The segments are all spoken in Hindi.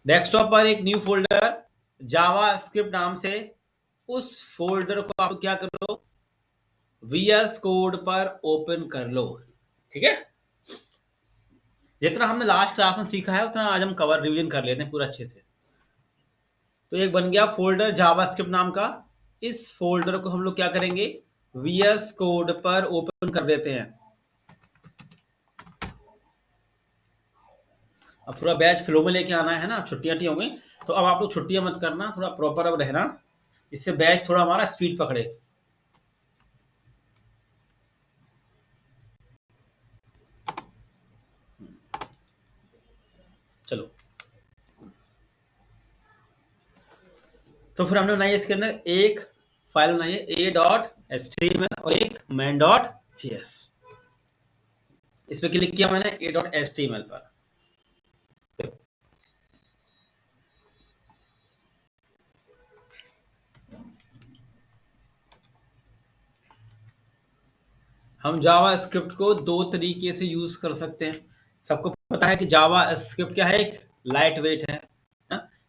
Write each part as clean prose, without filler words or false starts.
डेस्कटॉप पर एक न्यू फोल्डर जावा स्क्रिप्ट नाम से, उस फोल्डर को आप क्या करो, VS कोड पर ओपन कर लो। ठीक है, जितना हमने लास्ट क्लास में सीखा है उतना आज हम कवर रिवीजन कर लेते हैं पूरा अच्छे से। तो एक बन गया फोल्डर जावास्क्रिप्ट नाम का, इस फोल्डर को हम लोग क्या करेंगे, VS कोड पर ओपन कर देते हैं। अब थोड़ा बैच फ्लो में लेके आना है ना, छुट्टियां हो गई तो अब आप लोग छुट्टियां मत करना, थोड़ा प्रॉपर अब रहना, इससे बैच थोड़ा हमारा स्पीड पकड़े। चलो, तो फिर हमने बनाई इसके अंदर एक फाइल बनाई है a.html और एक main.js। इस पर क्लिक किया मैंने a.html पर। हम जावा स्क्रिप्ट को दो तरीके से यूज कर सकते हैं। सबको पता है कि जावा स्क्रिप्ट क्या है, एक लाइट वेट है,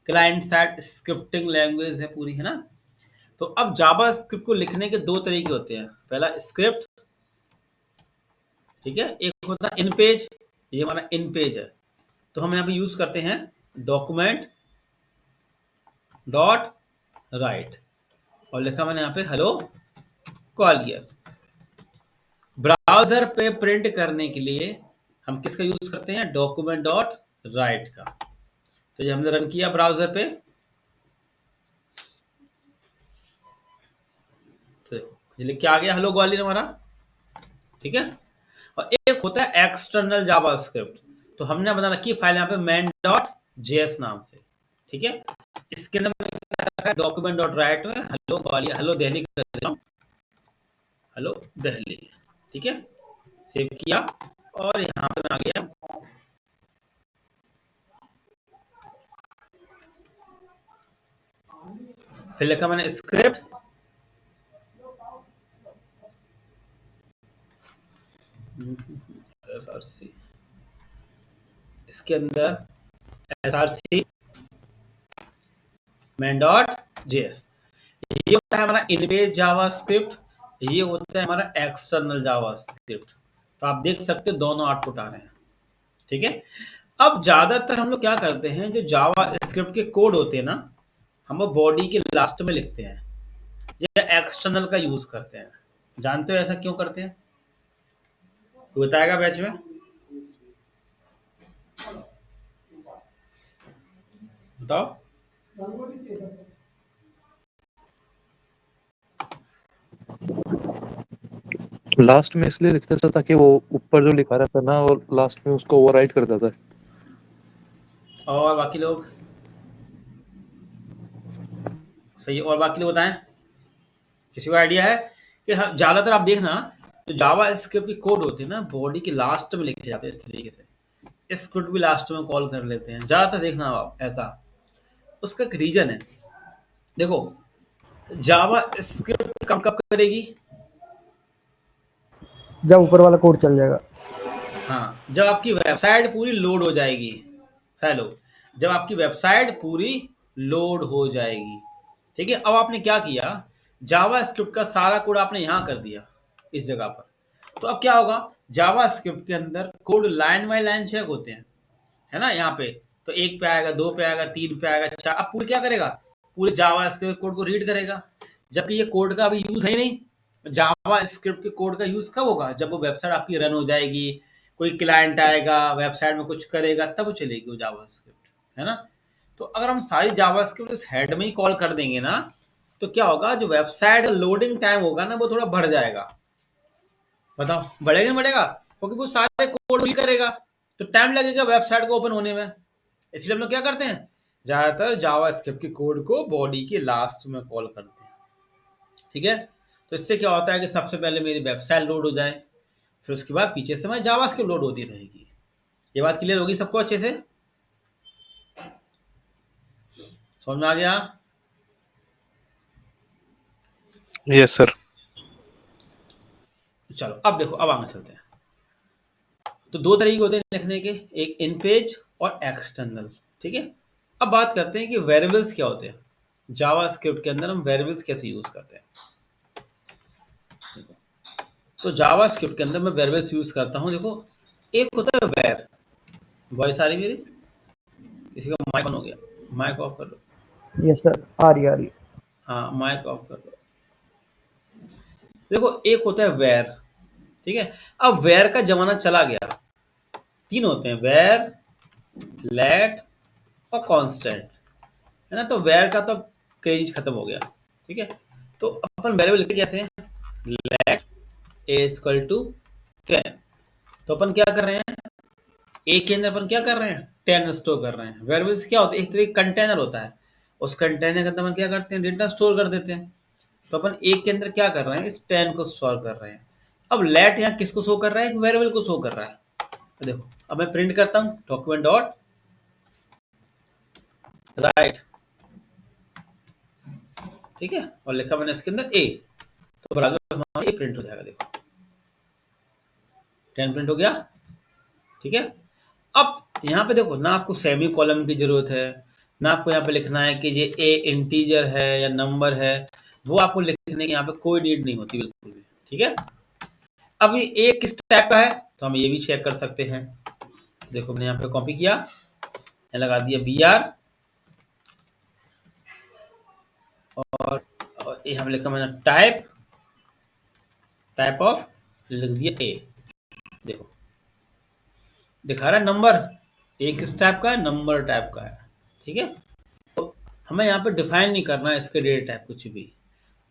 क्लाइंट साइड स्क्रिप्टिंग लैंग्वेज है पूरी, है ना। तो अब जावा स्क्रिप्ट को लिखने के दो तरीके होते हैं, पहला स्क्रिप्ट, ठीक है, एक होता है इन पेज, ये हमारा इन पेज है। तो हम यहाँ पे यूज करते हैं डॉक्यूमेंट डॉट राइट और लिखा मैंने यहाँ पे हेलो कॉलियर। ब्राउजर पे प्रिंट करने के लिए हम किसका यूज करते हैं, डॉक्यूमेंट डॉट राइट का। तो ये हमने रन किया ब्राउजर पे, तो ये लिख के आ गया हेलो ग्वालियर हमारा, ठीक है। और एक होता है एक्सटर्नल जावास्क्रिप्ट, तो हमने बना रखी है फाइल यहाँ पे main.js नाम से, ठीक है। इसके अंदर डॉक्यूमेंट डॉट राइट में हेलो ग्वालियर, हेलो दिल्ली कर देता हूँ, हेलो दिल्ली, ठीक है, सेव किया और यहाँ पे आ गया। फिर लिखा मैंने स्क्रिप्ट, SRC, इसके अंदर SRC main.js, ये होता है हमारा इनपेज जावास्क्रिप्ट, ये होता है हमारा एक्सटर्नल जावास्क्रिप्ट। तो आप देख सकते हो दोनों आउटपुट आ रहे हैं, ठीक है। अब ज्यादातर हम लोग क्या करते हैं, जो जावा स्क्रिप्ट के कोड होते हैं ना, हम वो बॉडी के लास्ट में लिखते हैं या एक्सटर्नल का यूज करते हैं। जानते हो ऐसा क्यों करते हैं, तो बताएगा बैच में, बताओ। लास्ट में इसलिए लिखता था ताकि वो ऊपर जो लिखा रहता ना और लास्ट में उसको ओवरराइट कर देता है। और बाकी लोग सही, और बाकी लोग बताएं, किसी को आइडिया है कि हाँ, ज्यादातर आप देखना जो जावा स्क्रिप्ट के कोड होते हैं ना, बॉडी के लास्ट में लिखे जाते हैं इस तरीके से, स्क्रिप्ट भी लास्ट में कॉल कर लेते हैं, ज्यादातर देखना आप ऐसा। उसका एक रीजन है, देखो जावा स्क्रिप्ट काम कब करेगी, जब ऊपर वाला कोड चल जाएगा। हाँ, जब आपकी वेबसाइट पूरी लोड हो जाएगी, हेलो, जब आपकी वेबसाइट पूरी लोड हो जाएगी, ठीक है। अब आपने क्या किया, जावा स्क्रिप्ट का सारा कोड आपने यहाँ कर दिया इस जगह पर, तो अब क्या होगा, जावा स्क्रिप्ट के अंदर code line by line check होते हैं, है ना, यहाँ पे तो एक पे आएगा, दो पे आएगा, तीन पे आएगा, चार, अब पूरी क्या करेगा, पूरे जावा स्क्रिप्ट कोड को रीड करेगा। जबकि ये कोड का अभी यूज है ही नहीं, जावा स्क्रिप्ट के कोड का यूज कब होगा, जब वो वेबसाइट आपकी रन हो जाएगी, कोई क्लाइंट आएगा वेबसाइट में कुछ करेगा, तब वो चलेगी वो जावा स्क्रिप्ट, है ना। तो अगर हम सारी जावा स्क्रिप्ट इस हेड में ही कॉल कर देंगे ना, तो क्या होगा, जो वेबसाइट लोडिंग टाइम होगा ना वो थोड़ा बढ़ जाएगा। बताओ बढ़ेगा नहीं बढ़ेगा, क्योंकि वो सारे कोड ही करेगा तो टाइम लगेगा वेबसाइट को ओपन होने में। इसलिए हम लोग क्या करते हैं, ज्यादातर जावा स्क्रिप्ट के कोड को बॉडी के लास्ट में कॉल करते हैं, ठीक है। तो इससे क्या होता है कि सबसे पहले मेरी वेबसाइट लोड हो जाए, फिर उसके बाद पीछे से मैं जावा स्क्रिप्ट लोड होती रहेगी। ये बात क्लियर होगी सबको अच्छे से, समझ में आ गया। Yes sir. चलो अब देखो, अब आगे चलते हैं। तो दो तरीके होते हैं लिखने के, एक इन पेज और एक्सटर्नल, ठीक है। अब बात करते हैं कि वेरिएबल्स क्या होते हैं। जावा स्क्रिप्ट के अंदर हम वेरिएबल्स कैसे यूज करते हैं। देखो, तो जावा स्क्रिप्ट के अंदर मैं वेरिएबल्स यूज करता हूँ। देखो, एक होता है वेर। वॉइस आ रही मेरी? किसी का माइक ऑन हो गया? माइक ऑफ कर लो। यस सर, आ रही है। हाँ, माइक ऑफ कर लो। देखो, एक होता है वेर, ठीक है। अब वेर का जमाना चला गया। तीन होते हैं, वेर, लेट और कांस्टेंट, है ना। तो वेर का तो क्रेज खत्म हो गया, ठीक है। तो अपन वेरिएबल लिखते कैसे हैं? Let a equal to 10। तो अपन क्या कर रहे हैं, ए के अंदर अपन क्या कर रहे हैं, 10 स्टोर कर रहे हैं। वेरिएबल्स क्या होते हैं, एक तरह कंटेनर होता है। उस कंटेनर के अंदर अपन क्या करते हैं, डेटा स्टोर कर देते हैं। तो अपन ए के अंदर क्या कर रहे हैं, इस 10 को स्टोर कर रहे हैं। अब लेट यहाँ किसको शो कर रहा है, एक वेरिएबल को शो कर रहा है। तो देखो, अब मैं प्रिंट करता हूँ डॉक्यूमेंट डॉट राइट, ठीक है, और लिखा मैंने इसके अंदर ए। तो बराबर हमारा ए प्रिंट हो जाएगा। देखो 10 प्रिंट हो गया, ठीक है। अब यहाँ पे देखो, ना आपको सेमी कॉलम की जरूरत है, ना आपको यहाँ पे लिखना है कि ये ए इंटीजर है या नंबर है। वो आपको लिखने की यहाँ पे कोई नीड नहीं होती बिल्कुल भी, ठीक है। अब ये ए किस टाइप का है, तो हम ये भी चेक कर सकते हैं। देखो, मैंने यहाँ पे कॉपी किया, लगा दिया BR, और ये हम लिखा मैंने टाइप ऑफ, लिख दिया ए। देखो दिखा रहा है नंबर, ए किस टाइप का है, नंबर टाइप का है, ठीक है। तो हमें यहाँ पे डिफाइन नहीं करना है इसके डेटा टाइप कुछ भी।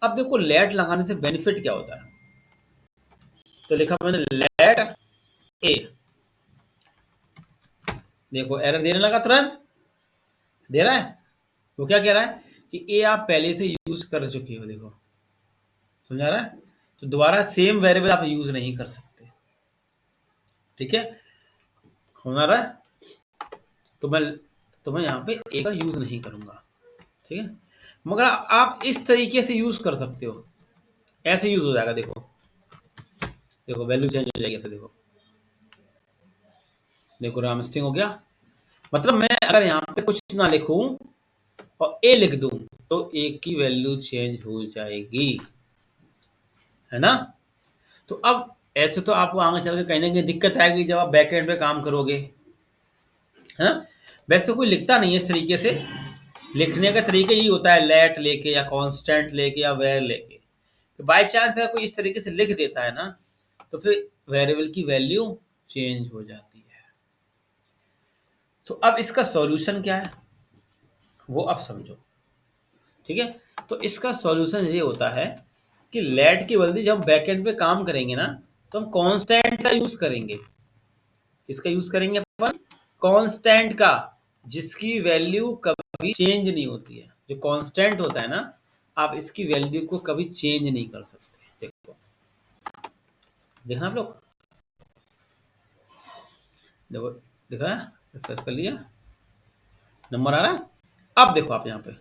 अब देखो, लेट लगाने से बेनिफिट क्या होता है। तो लिखा मैंने लेट ए, देखो एरर देने लगा, तुरंत दे रहा है। वो क्या कह रहा है कि ए आप पहले से यूज कर चुके हो। देखो समझा रहा है, तो दोबारा सेम वेरिएबल आप यूज नहीं कर सकते, ठीक है। समझ रहा है, तो मैं यहाँ पे ए का यूज नहीं करूंगा, ठीक है। मगर आप इस तरीके से यूज कर सकते हो, ऐसे यूज हो जाएगा। देखो वैल्यू चेंज हो जाएगी ऐसे। देखो राम स्ट्रिंग हो गया। मतलब मैं अगर यहाँ पे कुछ ना लिखूं और ए लिख दूं तो ए की वैल्यू चेंज हो जाएगी, है ना। तो अब ऐसे तो आपको आगे चल के कहीं ना कहीं दिक्कत आएगी जब आप बैकएंड पे काम करोगे, है ना। वैसे कोई लिखता नहीं है इस तरीके से। लिखने का तरीका यही होता है, लेट लेके या कांस्टेंट लेके या वेर लेके। तो बाय चांस अगर कोई इस तरीके से लिख देता है ना, तो फिर वेरिएबल की वैल्यू चेंज हो जाती है। तो अब इसका सॉल्यूशन क्या है, वो अब समझो, ठीक है। तो इसका सॉल्यूशन ये होता है कि लेट की बदले जब बैकएंड पे काम करेंगे ना, तो हम कांस्टेंट का यूज करेंगे। किसका यूज करेंगे अपन, कांस्टेंट का, जिसकी वैल्यू कभी चेंज नहीं होती है। जो कांस्टेंट होता है ना, आप इसकी वैल्यू को कभी चेंज नहीं कर सकते। देखो देखना आप लोग, देखो देखा, रिफ्रेश कर लिया, नंबर आ रहा है। अब देखो आप यहाँ पे,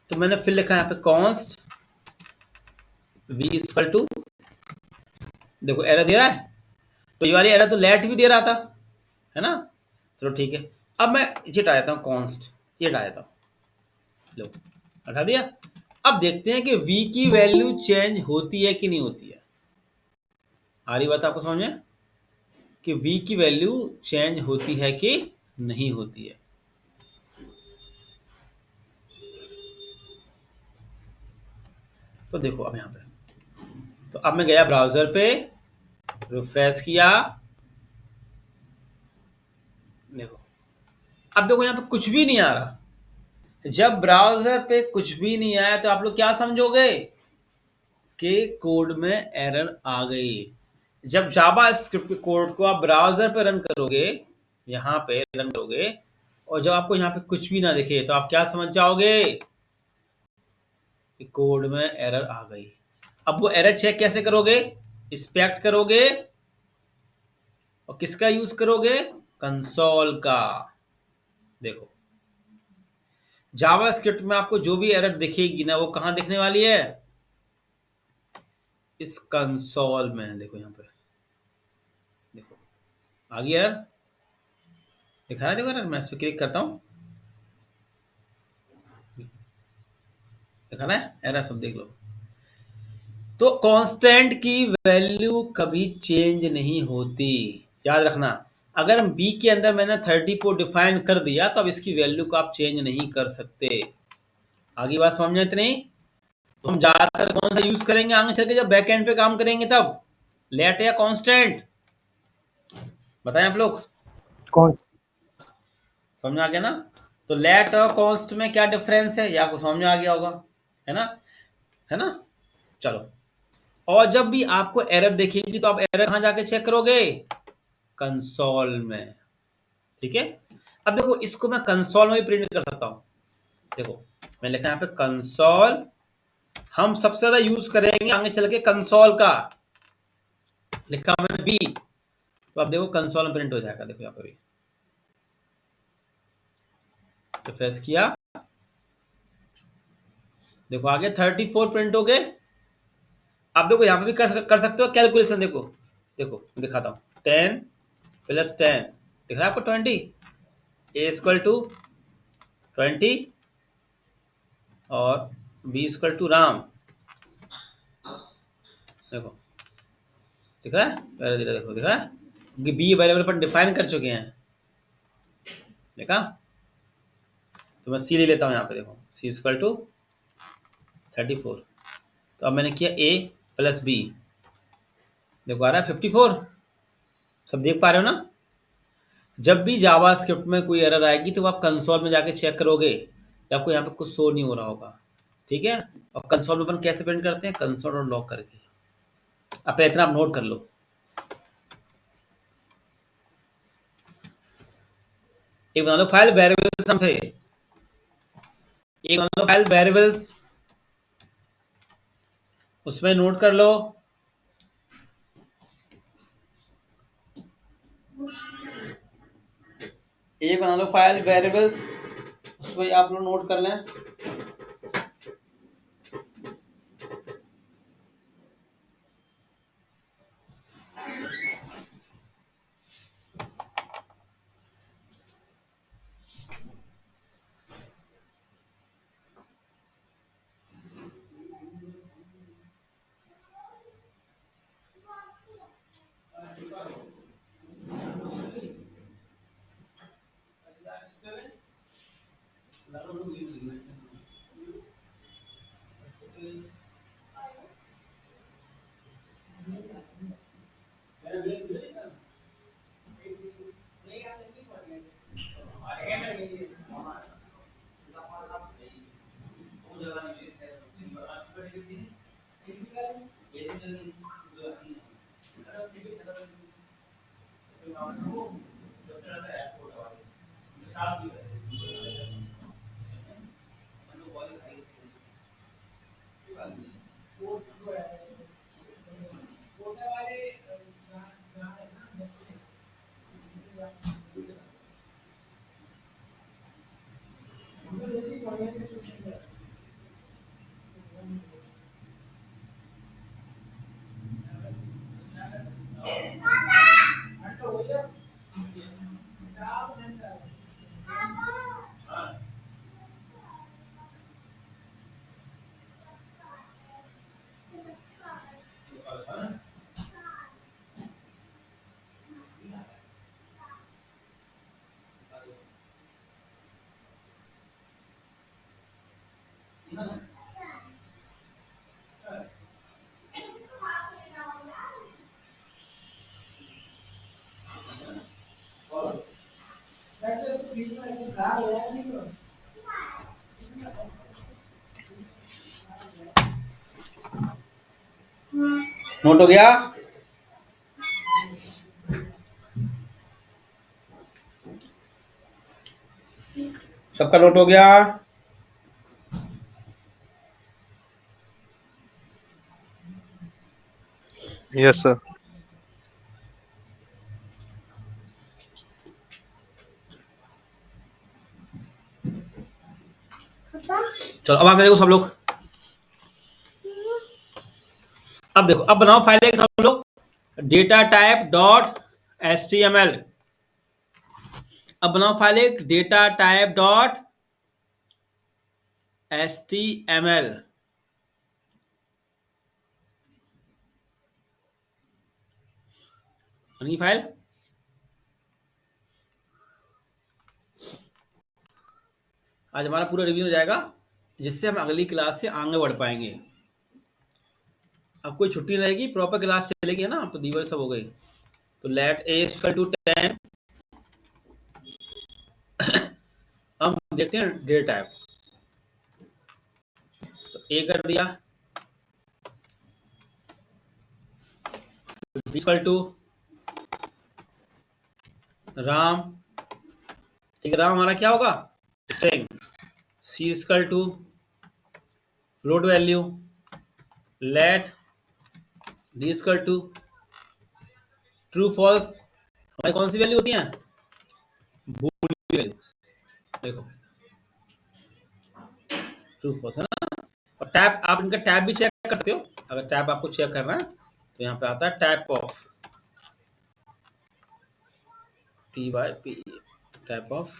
तो मैंने फिर लिखा यहाँ पे कॉन्स्ट v इक्वल टू, देखो एरर दे रहा है। तो ये वाली एरर तो लेट भी दे रहा था, है ना। चलो ठीक है, अब मैं ये हटा देता हूँ, कॉन्स्ट ये हटा देता हूँ, लो हटा दिया। अब देखते हैं कि v की वैल्यू चेंज होती है कि नहीं होती है। आ रही बात आपको समझ में कि v की वैल्यू चेंज होती है कि नहीं होती है। तो देखो अब यहाँ पे, तो अब मैं गया ब्राउजर पे, रिफ्रेश किया, देखो अब देखो यहाँ पे कुछ भी नहीं आ रहा। जब ब्राउजर पे कुछ भी नहीं आया तो आप लोग क्या समझोगे कि कोड में एरर आ गई। जब जावा स्क्रिप्ट के कोड को आप ब्राउजर पे रन करोगे, यहाँ पे रन करोगे, और जब आपको यहाँ पे कुछ भी ना दिखे तो आप क्या समझ जाओगे कि कोड में एरर आ गई। अब वो एरर चेक कैसे करोगे, इंस्पेक्ट करोगे, और किसका यूज करोगे, कंसोल का। देखो जावा स्क्रिप्ट में आपको जो भी एरर दिखेगी ना, वो कहाँ दिखने वाली है, इस कंसोल में। देखो यहाँ पे, देखो आ गई एरर, दिखा रहा है। देखो एरर, मैं इस पर क्लिक करता हूँ, देखा ना एरर, सब देख लो। तो कांस्टेंट की वैल्यू कभी चेंज नहीं होती, याद रखना। अगर बी के अंदर मैंने 34 डिफाइन कर दिया तो अब इसकी वैल्यू को आप चेंज नहीं कर सकते। आगे बात समझ में इतनी। तो हम ज्यादातर कौन सा यूज करेंगे आगे चल के जब बैक एंड पे काम करेंगे तब, लेट या कांस्टेंट, बताएं आप लोग। कौन समझ में आ गया ना। तो लेट और कॉन्स्ट में क्या डिफरेंस है, या आपको समझ में आ गया होगा, है ना, है ना। चलो, और जब भी आपको एरर दिखेगी तो आप एरर कहां जाके चेक करोगे, कंसोल में, ठीक है। अब देखो इसको मैं कंसोल में भी प्रिंट कर सकता हूं। देखो मैं लिखा यहाँ पे कंसोल, हम सबसे ज्यादा यूज करेंगे आगे चल के कंसोल का, लिखा मैंने बी, तो अब देखो कंसोल में प्रिंट हो जाएगा। देखो यहाँ पे भी रिफ्रेश किया, देखो आगे 34 प्रिंट हो गए। आप देखो यहाँ पे भी कर सकते हो कैलकुलेशन। देखो देखो मैं दिखाता हूँ, 10 + 10 दिख रहा है आपको 20, ए इक्वल टू 20 और बी इक्वल टू राम। देखो दिख रहा है, पहले देखो दिख रहा है, क्योंकि बी वेरिएबल पर डिफाइन कर चुके हैं, देखा। तो मैं सी ले लेता हूँ यहाँ पे, देखो सी इक्वल टू 34, तो अब मैंने किया ए + बी, देखो आ रहा है 54, सब देख पा रहे हो ना। जब भी जावास्क्रिप्ट में कोई एरर आएगी तो आप कंसोल में जाके चेक करोगे, आपको यहाँ पे कुछ शो नहीं हो रहा होगा, ठीक है। और कंसोल में अपन कैसे प्रिंट करते हैं, कंसोल और लॉक करके। अब पहले इतना आप नोट कर लो, एक बना लो फाइल वेरिएबल्स से, एक बना लो फाइल वेरिएबल्स, उसमें नोट कर लो, एक बना लो फाइल वेरिएबल्स, उसमें आप लोग नोट कर लें। नोट हो गया, सबका नोट हो गया। Yes sir. चलो अब आगे देखो सब लोग, अब देखो, अब बनाओ फाइल एक सब लोग, डेटा टाइप डॉट HTML। अब बनाओ फाइल एक डेटा टाइप डॉट HTML बनी फाइल। आज हमारा पूरा रिव्यू हो जाएगा, जिससे हम अगली क्लास से आगे बढ़ पाएंगे। अब कोई छुट्टी नहीं रहेगी, प्रॉपर क्लास चलेगी ना। अब तो दीवार सब हो गई। तो लेट ए इक्वल टू 10। हम देखते हैं डेटा टाइप। तो ए कर दिया, इक्वल टू राम। ठीक है, राम हमारा क्या होगा, string. C equal to float value. Let d equal to true false. हमारी कौन सी वैल्यू होती है, बूलियन वैल्यू। देखो ट्रू फॉल्स है ना। और टैब, आप इनका टैब भी चेक कर सकते हो। अगर टैब आपको चेक करना है तो यहाँ पे आता है typeof, TYP, typeof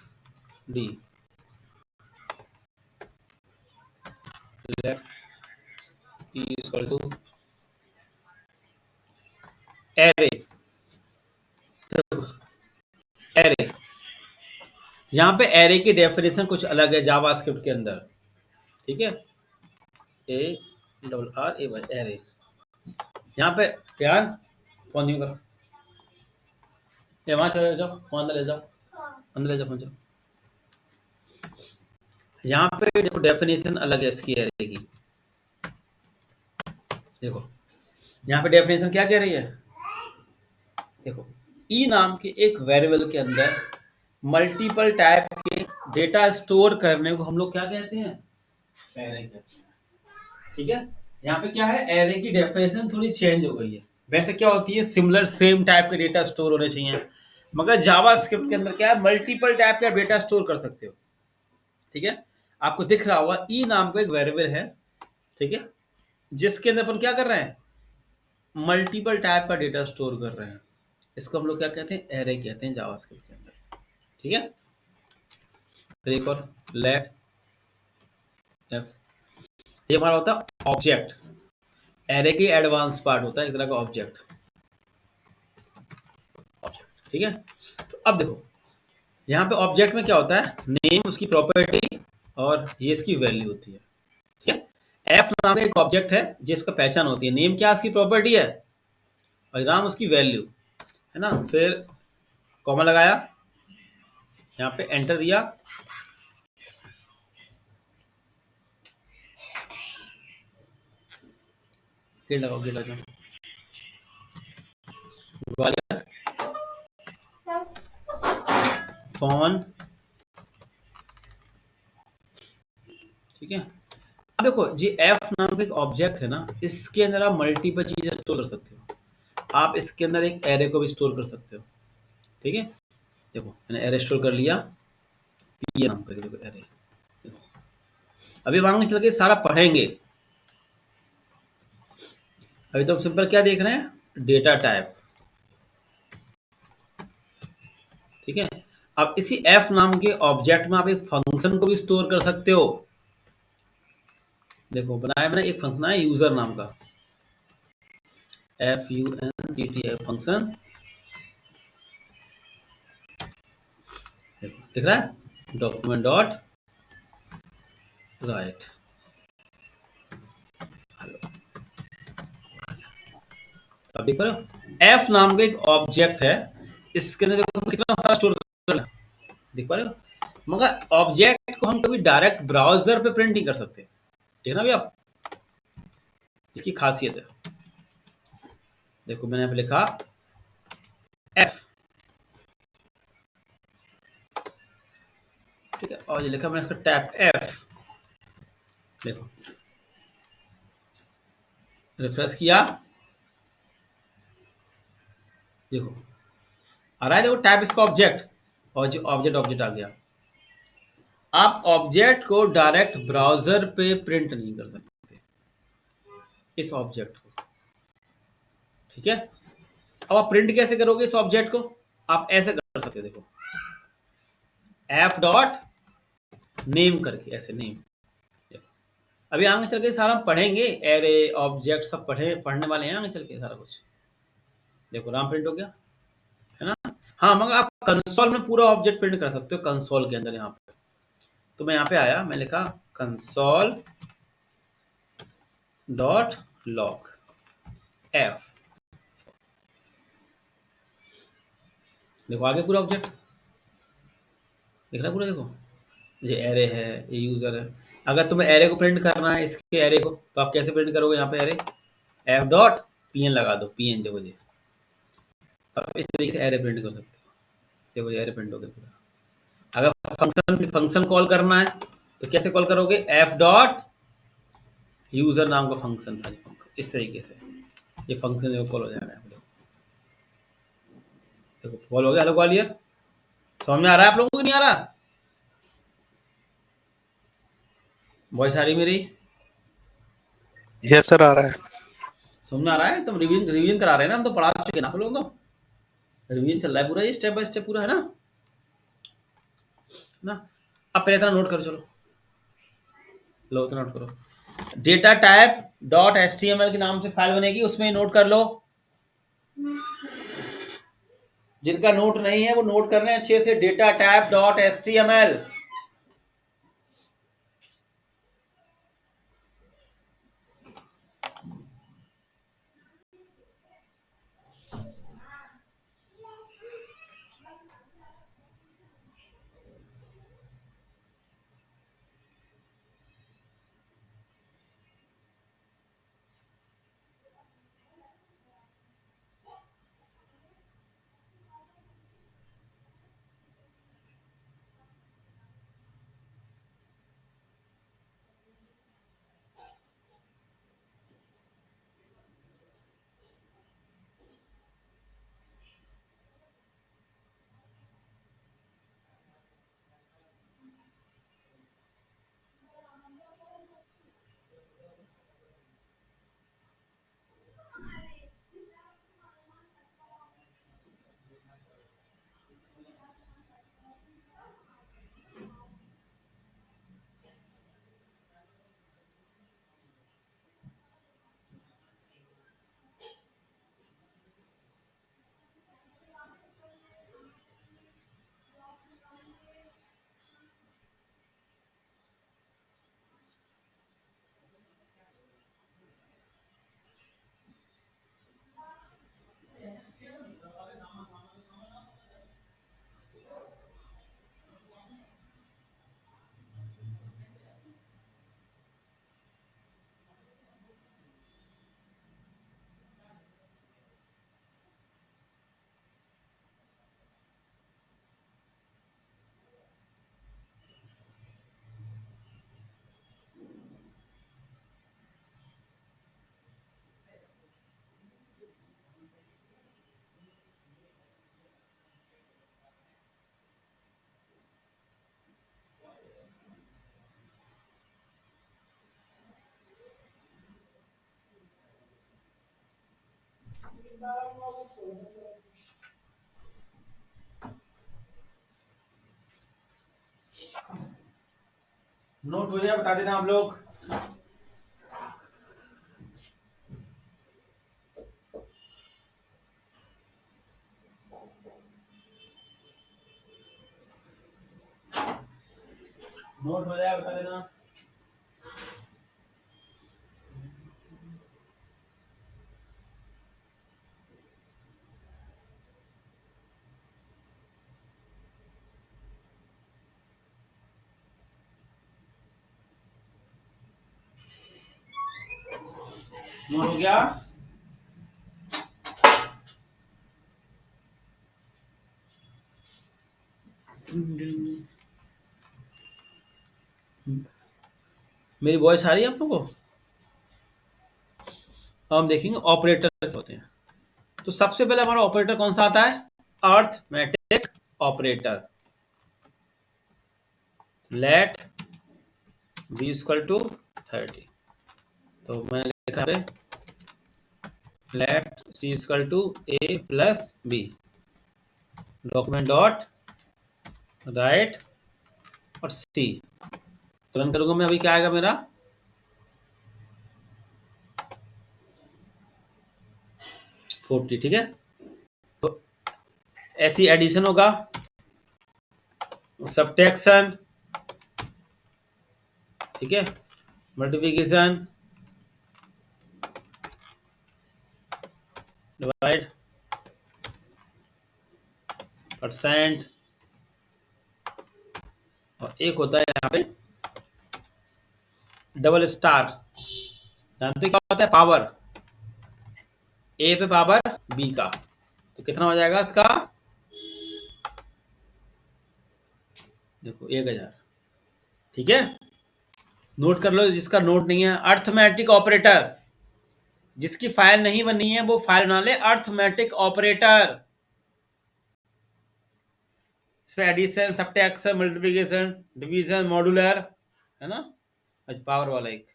d. Let e equal to array. Array, यहाँ पे एरे की डेफिनेशन कुछ अलग है जावास्क्रिप्ट के अंदर। ठीक है, ARRAY एरे। यहाँ पे ध्यान, फोन नहीं करो, ये वहाँ चले जाओ, फोन अंदर ले जाओ, अंदर ले जाओ फोन। यहाँ पे देखो डेफिनेशन अलग है इसकी एरे की। देखो यहाँ पे डेफिनेशन क्या कह रही है, देखो ई नाम के एक वेरिएबल के अंदर मल्टीपल टाइप के डेटा स्टोर करने को हम लोग क्या कहते हैं, एरे कहते हैं। ठीक है, यहाँ पे क्या है, एरे की डेफिनेशन थोड़ी चेंज हो गई है। वैसे क्या होती है, सिमिलर सेम टाइप के डेटा स्टोर होने चाहिए, मगर जावास्क्रिप्ट के अंदर क्या है, मल्टीपल टाइप का डेटा स्टोर कर सकते हो। ठीक है, आपको दिख रहा होगा ई नाम का एक वेरिएबल है। ठीक है, जिसके अंदर अपन क्या कर रहे हैं, मल्टीपल टाइप का डेटा स्टोर कर रहे हैं। इसको हम लोग क्या कहते हैं, एरे कहते हैं जावास्क्रिप्ट के अंदर। ठीक है, फिर एक और लेट एफ, ये हमारा होता है ऑब्जेक्ट। एरे के एडवांस पार्ट होता है एक तरह का ऑब्जेक्ट। ठीक है, तो अब देखो यहाँ पे ऑब्जेक्ट में क्या होता है, नेम उसकी प्रॉपर्टी और ये इसकी वैल्यू होती है। ठीक है, एफ नाम का एक ऑब्जेक्ट है जिसका पहचान होती है, नेम क्या उसकी प्रॉपर्टी है और राम उसकी वैल्यू है ना। फिर कॉमा लगाया, यहाँ पे एंटर दिया, गेट लगाओ, गेट लगाओ, ग्वालियर फोन। ठीक है, अब देखो जी एफ नाम का एक ऑब्जेक्ट है ना, इसके अंदर आप मल्टीपल चीजें स्टोर कर सकते हो। आप इसके अंदर एक एरे को भी स्टोर कर सकते हो। ठीक है, देखो मैंने एरे स्टोर कर लिया, ये नाम का देखो एरे। अभी मांग चल के सारा पढ़ेंगे, अभी तो सिंपल क्या देख रहे हैं, डेटा टाइप। ठीक है, अब इसी एफ नाम के ऑब्जेक्ट में आप एक फंक्शन को भी स्टोर कर सकते हो। देखो बनाया मैंने एक फंक्शन है यूजर नाम का, FUNCT फंक्शन। दिख रहा है, डॉक्यूमेंट डॉट राइट। अब देख रहे हो एफ नाम का एक ऑब्जेक्ट है, इसके अंदर देखो कितना सारा स्टोर कर, देख पा रहे हो। मगर ऑब्जेक्ट को हम कभी डायरेक्ट ब्राउजर पे प्रिंट नहीं कर सकते। ठीक है ना भैया, इसकी खासियत है। देखो मैंने यहाँ पे लिखा एफ, ठीक है, और ये लिखा मैंने इसका टैप एफ। देखो रिफ्रेश किया, देखो आ रहा है, देखो टैप इसका ऑब्जेक्ट, और जो ऑब्जेक्ट आ गया। आप ऑब्जेक्ट को डायरेक्ट ब्राउजर पे प्रिंट नहीं कर सकते इस ऑब्जेक्ट को। ठीक है, अब आप प्रिंट कैसे करोगे इस ऑब्जेक्ट को, आप ऐसे कर सकते हो, देखो एफ डॉट नेम करके, ऐसे नेम। अभी आगे चल के सारा पढ़ेंगे, एरे ऑब्जेक्ट सब पढ़ने वाले हैं आगे चल के सारा कुछ। देखो नाम प्रिंट हो गया है ना। हाँ, मगर आप कंसोल में पूरा ऑब्जेक्ट प्रिंट कर सकते हो कंसोल के अंदर। यहाँ पे तो मैं यहाँ पे आया, मैं लिखा कंसोल डॉट लॉग एफ। देखो आगे पूरा ऑब्जेक्ट दिख रहा है पूरा। देखो ये एरे है, ये यूजर है। अगर तुम्हें एरे को प्रिंट करना है, इसके एरे को, तो आप कैसे प्रिंट करोगे? यहाँ पे एरे एफ डॉट पीएन लगा दो, पीएन देखो जी, आप इस तरीके से एरे प्रिंट कर सकते हो। देखो ये एरे प्रिंट हो गया पूरा। अगर फंक्शन कॉल करना है तो कैसे कॉल करोगे? एफ डॉट यूजर नाम का फंक्शन था, इस तरीके से ये फंक्शन देखो कॉल हो जाएगा। देखो कॉल हो गया। हेलो ग्वालियर, समझ में आ रहा है आप लोगों को? नहीं आ रहा? वॉइस आ रही मेरी? यस सर, आ रहा है। समझ में आ रहा है? तुम रिवीजन करा रहे हैं ना, हम तो पढ़ा चुके ना आप लोगों को। रिवीजन चल रहा है पूरा, ये स्टेप बाय स्टेप पूरा है ना। अब पहले इतना नोट करो, चलो लो इतना नोट करो। डेटा टाइप डॉट एचटीएमएल के नाम से फाइल बनेगी, उसमें नोट कर लो। जिनका नोट नहीं है वो नोट कर रहे हैं अच्छे से। Data type dot HTML. Note हो जाए बता देना आप लोग। नोट हो जाए बता देना। नोट हो गया? मेरी वॉइस आ रही है आप लोगों को? हम देखेंगे ऑपरेटर होते हैं। तो सबसे पहले हमारा ऑपरेटर कौन सा आता है? Arithmetic operator. Let b equal to 30। तो मैंने लिखा है let c equal to a plus b. Document dot write और सी। तो रन करूंगा मैं, अभी क्या आएगा मेरा? 40, ठीक है। तो ऐसी एडिशन होगा, सब्ट्रैक्शन, ठीक है, मल्टीप्लिकेशन, डिवाइड, परसेंट, और एक होता है यहाँ पे डबल स्टार। जानते हो क्या होता है? पावर, ए पे पावर बी का। तो कितना हो जाएगा इसका? देखो 1000, ठीक है। नोट कर लो, जिसका नोट नहीं है, अर्थमेटिक ऑपरेटर, जिसकी फाइल नहीं बनी है वो फाइल बना ले, अर्थमेटिक ऑपरेटर। इसमें addition, subtraction, multiplication, division, modular, है ना। अच्छा, पावर वाला एक,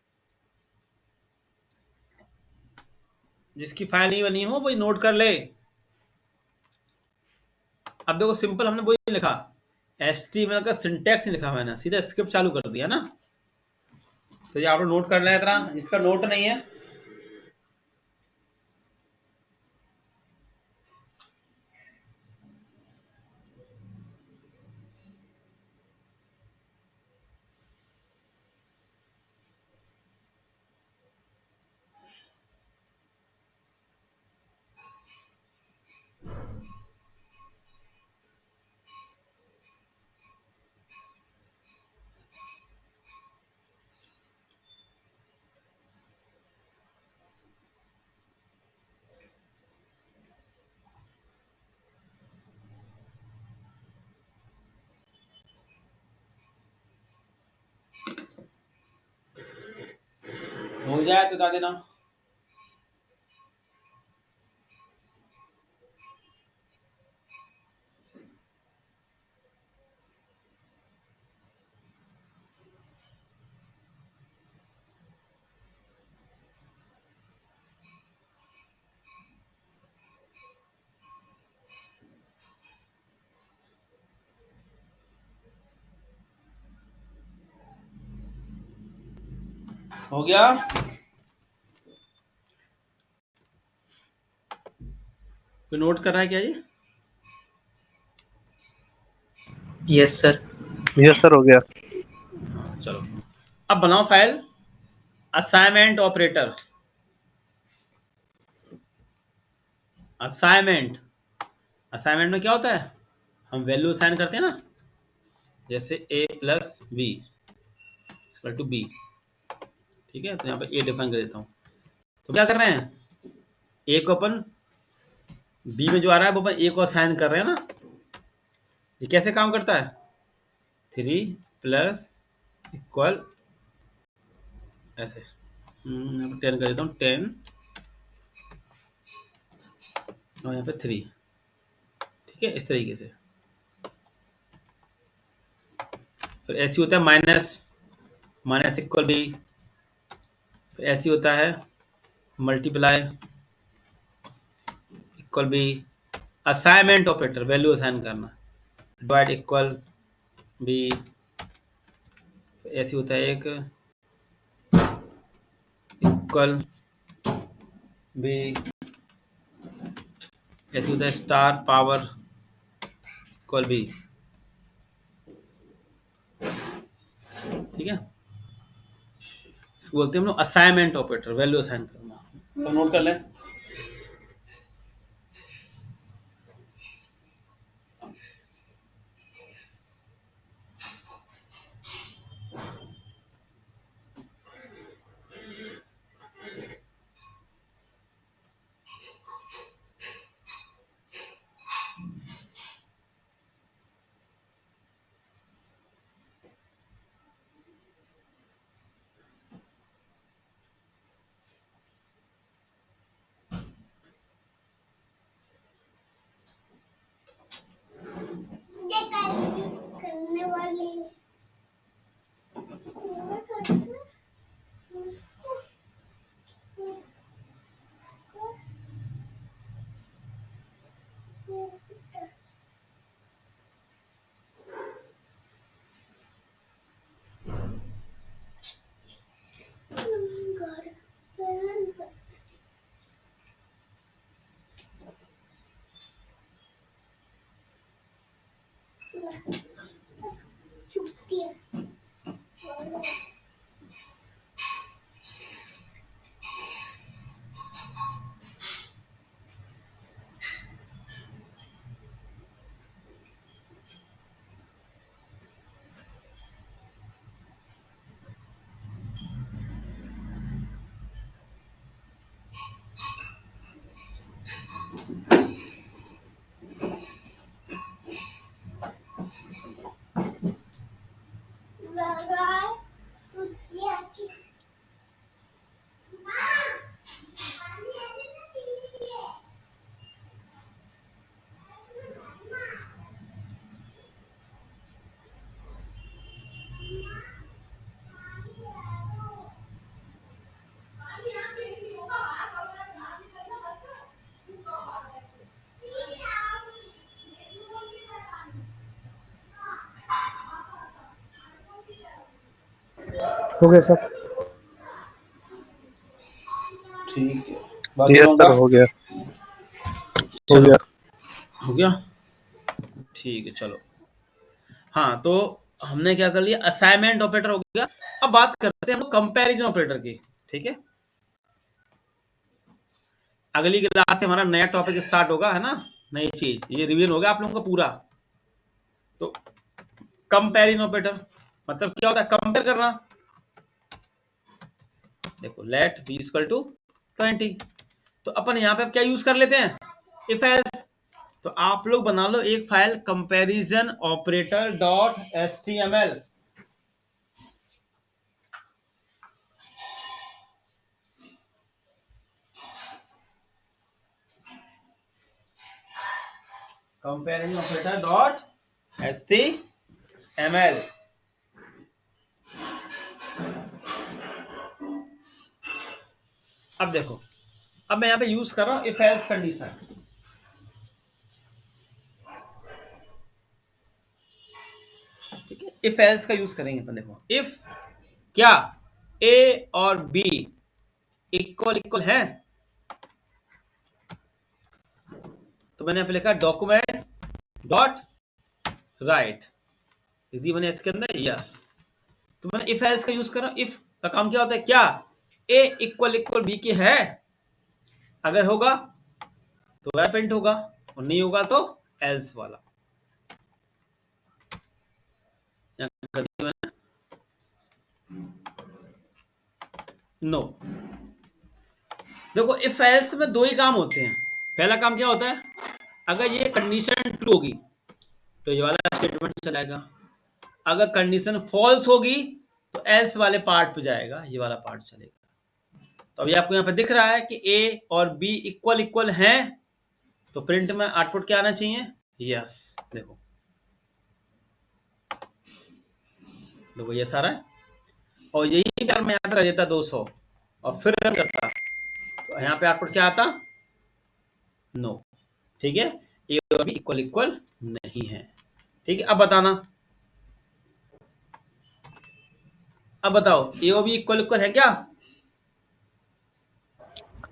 जिसकी फाइल नहीं बनी हो वही नोट कर ले। अब देखो सिंपल हमने वही लिखा, HTML का सिंटैक्स नहीं लिखा मैंने, सीधा स्क्रिप्ट चालू कर दिया ना। तो ये आप लोग नोट कर लें इतना, जिसका नोट नहीं है। हो जाए तो बता देना। हो गया। कोई नोट कर रहा है क्या ये? Yes sir. यस सर, हो गया। चलो, अब बनाओ file assignment operator. Assignment, assignment में क्या होता है? हम वैल्यू असाइन करते हैं ना, जैसे a plus b equal to b, ठीक है। तो यहाँ पे a डिफाइन कर देता हूँ। तो क्या कर रहे हैं, a को अपन b में जो आ रहा है वो अपन a को असाइन कर रहे हैं ना। ये कैसे काम करता है? 3 प्लस इक्वल ऐसे, यहाँ पे 10 कर देता हूँ, 10 और यहाँ पे 3, ठीक है, इस तरीके से। फिर ऐसी होता है माइनस, माइनस इक्वल बी, फिर ऐसी होता है multiply equal b. Assignment operator, value assign करना, डिवाइड इक्वल बी, ऐसी होता है एक इक्वल बी, ऐसी होता है स्टार पावर इक्वल बी, ठीक है। इसको बोलते हैं हम लोग असाइनमेंट ऑपरेटर, वैल्यू असाइन करना। सब नोट कर लें। हो गया सर। ठीक है, बाकी यस लोगों सर, का हो गया हो चलो गया। हो गया। ठीक है चलो। हाँ, तो हमने क्या कर लिया, असाइनमेंट ऑपरेटर हो गया। अब बात करते हैं हम लोग कंपैरिजन ऑपरेटर की। ठीक है, अगली क्लास से हमारा नया टॉपिक स्टार्ट होगा, है ना, नई चीज। ये रिवीजन हो गया आप लोगों का पूरा। तो कंपैरिजन ऑपरेटर मतलब क्या होता है, कंपेयर करना। देखो लेट बी इक्वल टू 20, तो अपन यहाँ पे अब क्या यूज कर लेते हैं, इफ एल्स। तो आप लोग बना लो एक file comparison operator dot HTML. Comparison operator dot HTML. अब देखो, अब मैं यहाँ पे यूज कर रहा हूँ इफ एल्स कंडीशन। ठीक है, इफ एल्स का यूज करेंगे अपन। देखो इफ क्या ए और बी इक्वल इक्वल है, तो मैंने यहाँ पे लिखा डॉक्यूमेंट डॉट राइट। यदि मैंने इसके अंदर यस, तो मैंने इफ एल्स का यूज कर रहा हूं। इफ का काम क्या होता है, क्या ए इक्वल इक्वल बी के है, अगर होगा तो वह प्रिंट होगा, और नहीं होगा तो एल्स वाला। नो। देखो इफ एल्स में दो ही काम होते हैं। पहला काम क्या होता है, अगर ये कंडीशन ट्रू होगी तो ये वाला स्टेटमेंट चलाएगा, अगर कंडीशन फॉल्स होगी तो एल्स वाले पार्ट पे जाएगा, ये वाला पार्ट चलेगा। तो अभी आपको यहाँ पे दिख रहा है कि ए और बी इक्वल इक्वल हैं, तो प्रिंट में आउटपुट क्या आना चाहिए, यस। देखो देखो ये सारा है, और यही बार मैं यहाँ पे कर देता 200 और फिर रन करता, तो यहाँ पे आउटपुट क्या आता, नो। ठीक है, ए और बी इक्वल इक्वल नहीं है। ठीक है, अब बताना, अब बताओ ए और बी इक्वल इक्वल है क्या,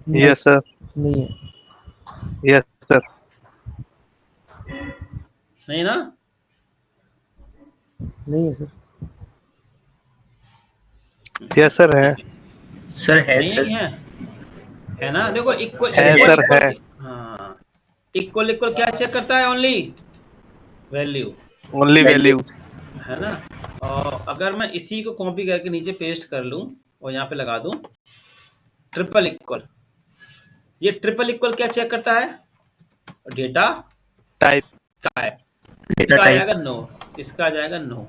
नहीं, यस सर, नहीं है। यस सर, नहीं ना। नहीं है सर। यस सर है। सर है सर। नहीं है ना। देखो इक्वल सर है है। इक्वल सर है। इक्वल, हाँ, इक्वल इक्वल क्या चेक करता है, only value, only value. Value. है ना। और अगर मैं इसी को कॉपी करके नीचे पेस्ट कर लूं और यहाँ पे लगा दूं ट्रिपल इक्वल, ये ट्रिपल इक्वल क्या चेक करता है, डेटा टाइप। टाइप। डेटा इसका आ टाइप। जाएगा नो, इसका आ जाएगा नो।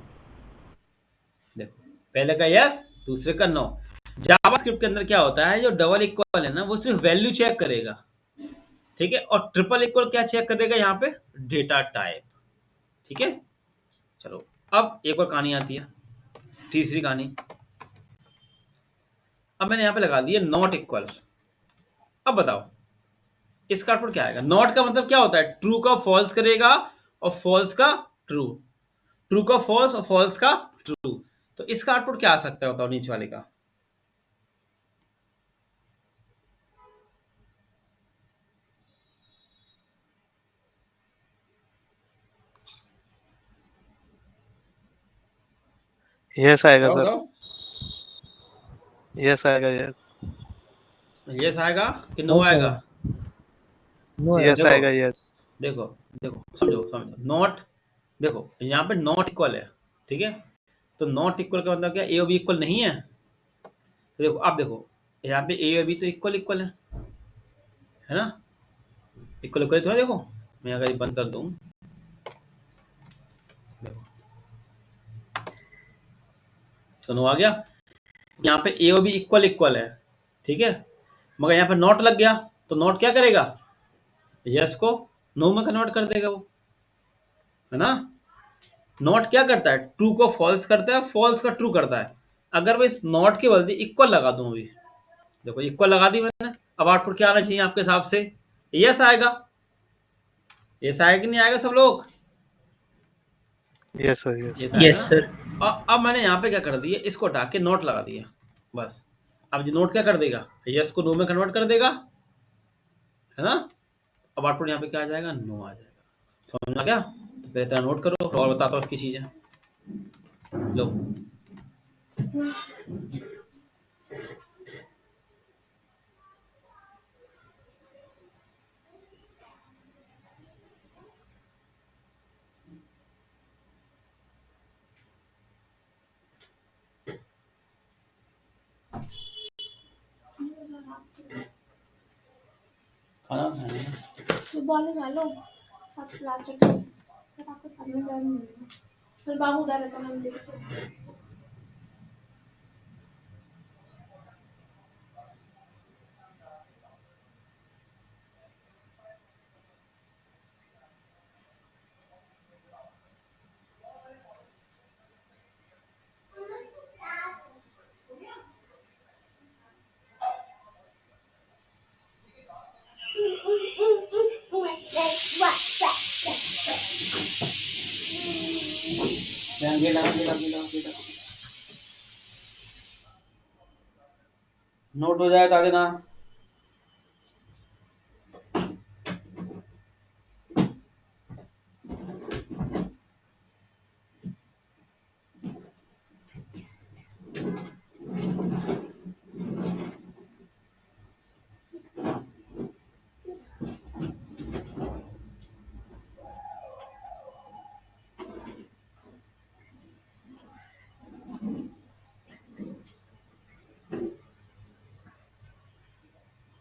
देखो पहले का यस, दूसरे का नो। जावास्क्रिप्ट के अंदर क्या होता है, जो डबल इक्वल है ना, वो सिर्फ वैल्यू चेक करेगा। ठीक है, और ट्रिपल इक्वल क्या चेक करेगा यहाँ पे, डेटा टाइप। ठीक है, चलो अब एक और कहानी आती है, तीसरी कहानी। अब मैंने यहाँ पे लगा दिया नॉट इक्वल। अब बताओ इसका आउटपुट क्या आएगा। नॉट का मतलब क्या होता है, ट्रू का फॉल्स करेगा और फॉल्स का ट्रू, ट्रू का फॉल्स और फॉल्स का ट्रू। तो इसका आउटपुट क्या आ सकता है, बताओ नीचे वाले का। यस आएगा बताओ सर, बताओ, यस आएगा, यस यस आएगा कि नो फॉल्स आएगा? आएगा, नो आएगा। यस देखो आएगा, यस देखो देखो, समझो समझो, नॉट, देखो यहाँ पे नॉट इक्वल है, ठीक है, तो नॉट इक्वल का मतलब क्या, ए और बी इक्वल नहीं है? तो देखो आप देखो, यहाँ पे ए और बी तो इक्वल इक्वल है ना, इक्वल इक्वल तो है। देखो मैं अगर ये बंद कर दूँ, देखो तो नो आ गया, यहाँ पे ए और बी इक्वल इक्वल है, ठीक है, मगर यहाँ पे नॉट लग गया, तो नॉट क्या करेगा, यस को नो में कन्वर्ट कर देगा वो, है ना। नॉट क्या करता है, ट्रू को फॉल्स करता है, फॉल्स का ट्रू करता है। अगर मैं इस नॉट की बदले इक्वल लगा दूं, अभी देखो इक्वल लगा दी मैंने, अब आउटपुट क्या आना चाहिए आपके हिसाब से, यस आएगा, यस आएगा कि नहीं आएगा सब लोग, यस सर, यस यस आएगा यस ना। सर। और अब मैंने यहाँ पे क्या कर दिया, इसको हटा के नोट लगा दिया, बस। अब ये नोट क्या कर देगा, यस को नो में कन्वर्ट कर देगा, है ना। अब आउटपुट यहाँ पे क्या आ जाएगा, नो आ जाएगा। समझ में आ गया? तो पहले तरह नोट करो, और बताता हूँ उसकी चीजें। लो खाना खाना है। तो बॉल डालो सब खिला के फिर आपको समझ आ नहीं फिर बाबू उधर है तो हम देखते हैं। गेट लगा, गेट लगा, गेट लगा, गेट लगा। नोट हो जाए बता देना।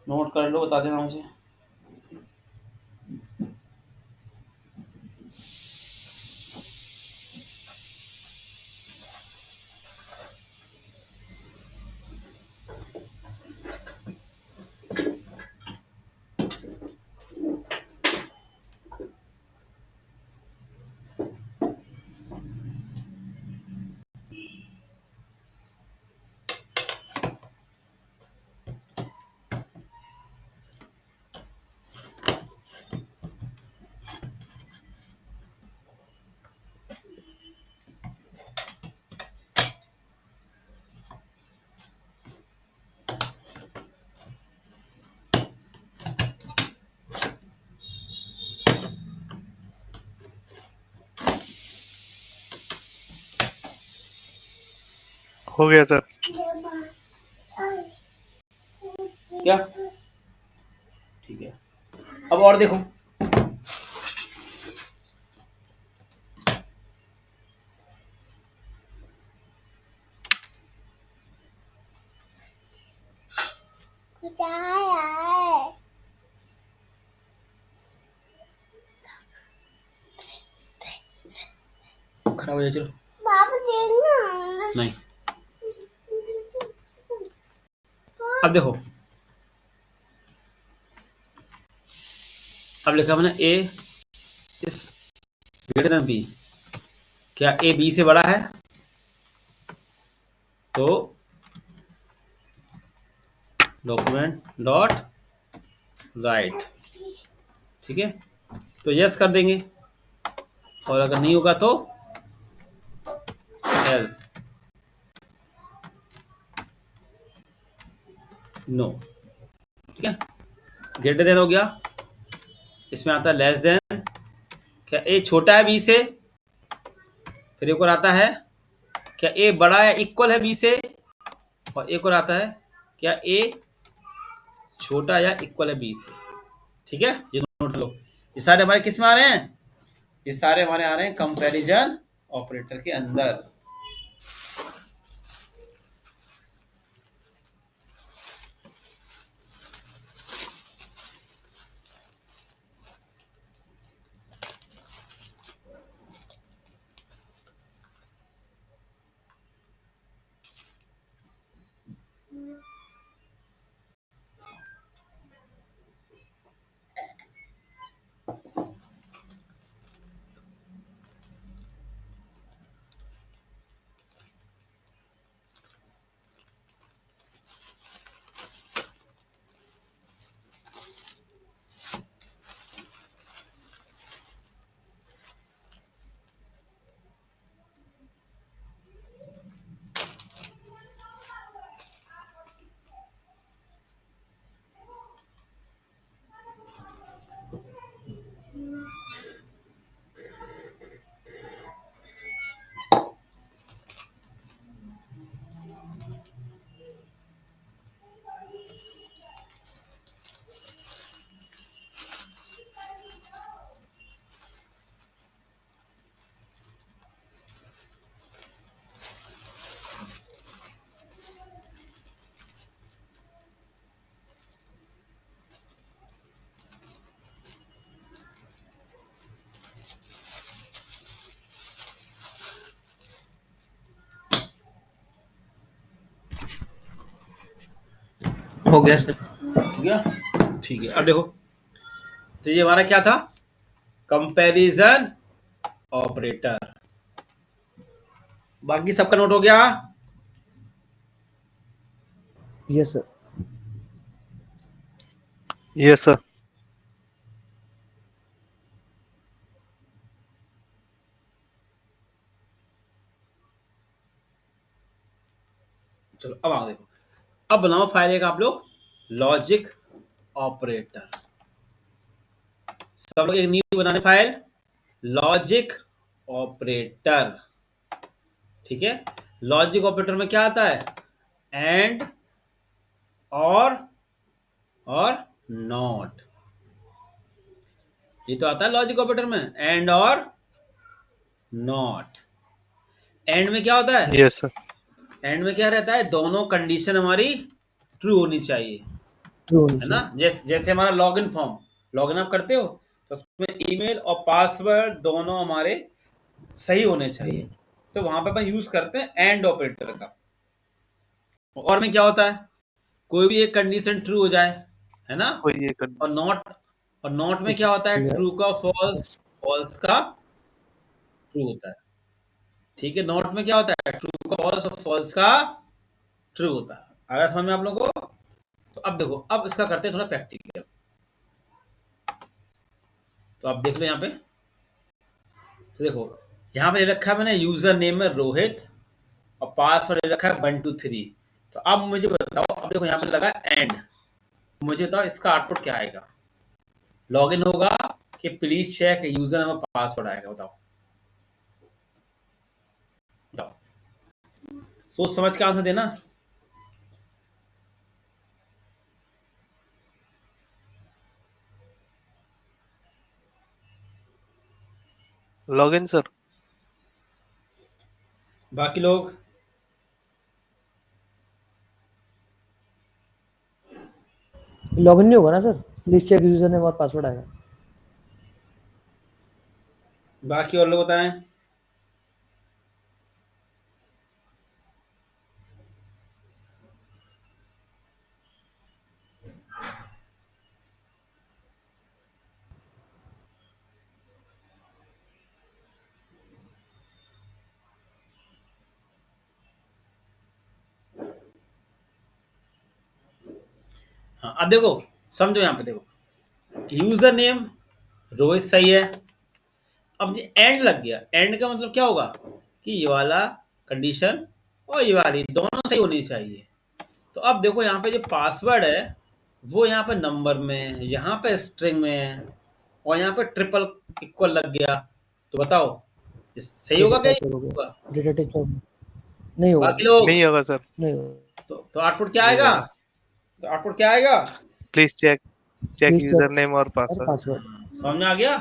नोट कर लो, बता देना मुझे। हो गया सर। क्या ठीक है, अब और देखो। खराब हो जाए, चलो बाबू देखना नहीं। अब देखो, अब लिखा मैंने ए इज ग्रेटर देन बी, क्या ए बी से बड़ा है, तो डॉक्यूमेंट डॉट राइट, ठीक है, तो यस कर देंगे, और अगर नहीं होगा तो एल्स, नो, ठीक है। ग्रेटर देन हो गया, इसमें आता है लेस देन, क्या ए छोटा है बी से, फिर एक और आता है क्या ए बड़ा या इक्वल है बी से, और एक और आता है क्या ए छोटा या इक्वल है बी से। ठीक है, ये नोट लो। ये सारे हमारे किस में आ रहे हैं, ये सारे हमारे आ रहे हैं कंपैरिजन ऑपरेटर के अंदर। हो गया सर। ठीक है, ठीक है। अब देखो, तो ये हमारा क्या था, कंपैरिजन ऑपरेटर। बाकी सबका नोट हो गया। Yes sir. Yes sir. चलो अब आगे देखो, अब बनाओ फाइल एक आप लोग लॉजिक ऑपरेटर। सब लोग एक न्यू बनाने फाइल लॉजिक ऑपरेटर। ठीक है, लॉजिक ऑपरेटर में क्या आता है, एंड, और नॉट। ये तो आता है लॉजिक ऑपरेटर में, एंड और नॉट। एंड में क्या होता है, यस सर। एंड में क्या रहता है, दोनों कंडीशन हमारी ट्रू होनी चाहिए, ट्रू है ना। जैसे हमारा लॉगिन फॉर्म, लॉगिन आप करते हो तो उसमें ईमेल और पासवर्ड दोनों हमारे सही होने चाहिए, तो वहां पे अपन यूज करते हैं एंड ऑपरेटर का। और में क्या होता है, कोई भी एक कंडीशन ट्रू हो जाए, है ना, कोई ये और नॉट में क्या होता है, ट्रू का फॉल्स, फॉल्स का ट्रू होता है। ठीक है, नॉट में क्या होता है, ट्रू का फॉल्स और फॉल्स का ट्रू होता है। आया समझ में आप लोगों को। तो अब देखो, अब इसका करते हैं थोड़ा प्रैक्टिकल। तो आप देख लो यहाँ पे, तो देखो यहाँ पे ले रखा है मैंने यूजर नेम में रोहित, और पासवर्ड ले रखा है 123। तो अब मुझे बताओ, अब देखो यहाँ पे लगा एंड, मुझे बताओ इसका आउटपुट क्या आएगा, लॉगिन होगा कि please check username password आएगा, बताओ बताओ, सोच समझ के आंसर देना। Login sir. बाकी लोग लॉगिन नहीं होगा ना sir, please check username और पासवर्ड आएगा। बाकी और लोग बताएं। हाँ, अब देखो समझो, यहाँ पे देखो यूजर नेम रोहित सही है। अब ये एंड लग गया, एंड का मतलब क्या होगा कि ये वाला कंडीशन और ये वाली दोनों सही होनी चाहिए। तो अब देखो यहाँ पे जो पासवर्ड है वो यहाँ पे नंबर में, यहाँ पे स्ट्रिंग में है, और यहाँ पे ट्रिपल इक्वल लग गया। तो बताओ ये सही होगा क्या, ये होगा? डेटा टाइप नहीं होगा बाकी सर, लोग नहीं होगा सर, नहीं होगा। तो आउटपुट क्या नहीं आएगा? होगा। तो आउटपुट क्या आएगा? Please check check please user check name और और पासवर्ड। पासवर्ड। समझ में आ गया?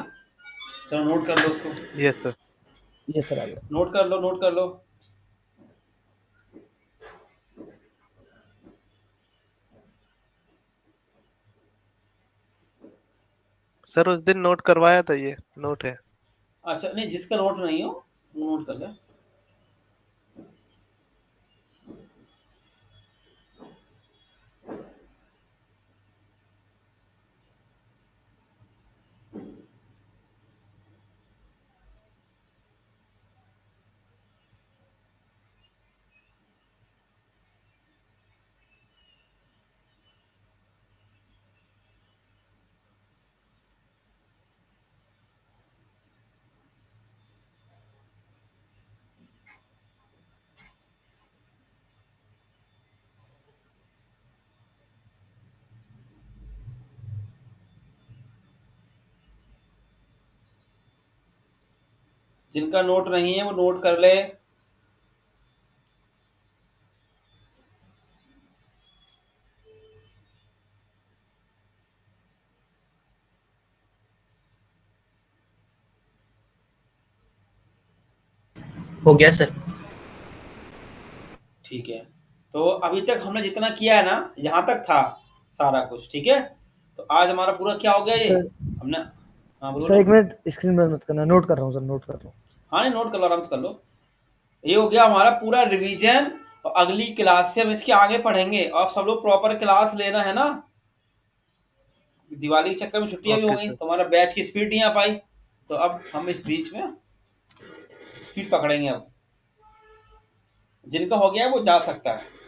चलो नोट कर लो उसको, यस सर। ये सर आ गया। नोट कर लो, नोट कर लो। सर उस दिन नोट करवाया था, ये नोट है। अच्छा नहीं, जिसका नोट नहीं हो वो नोट कर ले। जिनका नोट नहीं है वो नोट कर ले। हो गया सर। ठीक है, तो अभी तक हमने जितना किया है ना, यहाँ तक था सारा कुछ, ठीक है। तो आज हमारा पूरा क्या हो गया ये सर हमने। हाँ सर, बोलो। 1 मिनट स्क्रीन बंद मत करना, नोट कर रहा हूँ सर, नोट कर रहा हूँ। हाँ नहीं, नोट कर लो, आराम से कर लो। ये हो गया हमारा पूरा रिवीजन, और अगली क्लास से हम इसके आगे पढ़ेंगे। और आप सब लोग प्रॉपर क्लास लेना है ना, दिवाली के चक्कर में छुट्टियां भी हो ओके गई सर। तो हमारा बैच की स्पीड नहीं आ पाई। तो अब हम इस बीच में स्पीड पकड़ेंगे। अब जिनका हो गया है वो जा सकता है।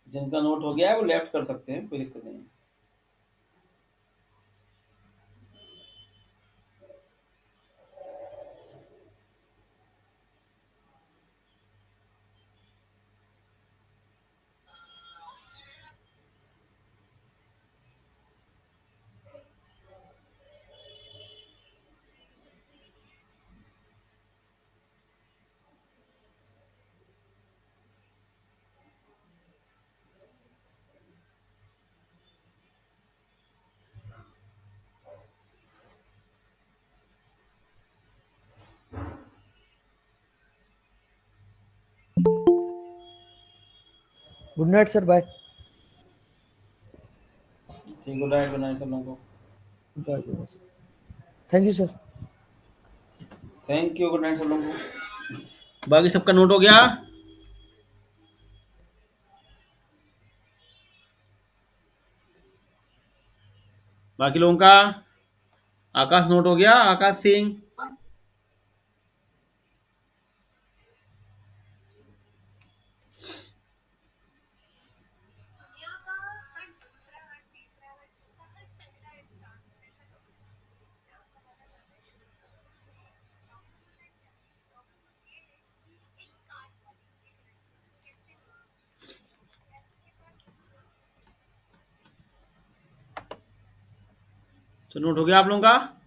जिनका नोट हो गया है वो लेफ्ट कर सकते हैं, कोई दिक्कत नहीं है। Good night sir, bye. ठीक, गुड नाइट, गुड नाइट सब लोगों को। Thank you sir. Thank you, good night सब लोगों को। बाकी सबका नोट हो गया? बाकी लोगों का? आकाश नोट हो गया? आकाश सिंह? तो नोट हो गया आप लोगों का।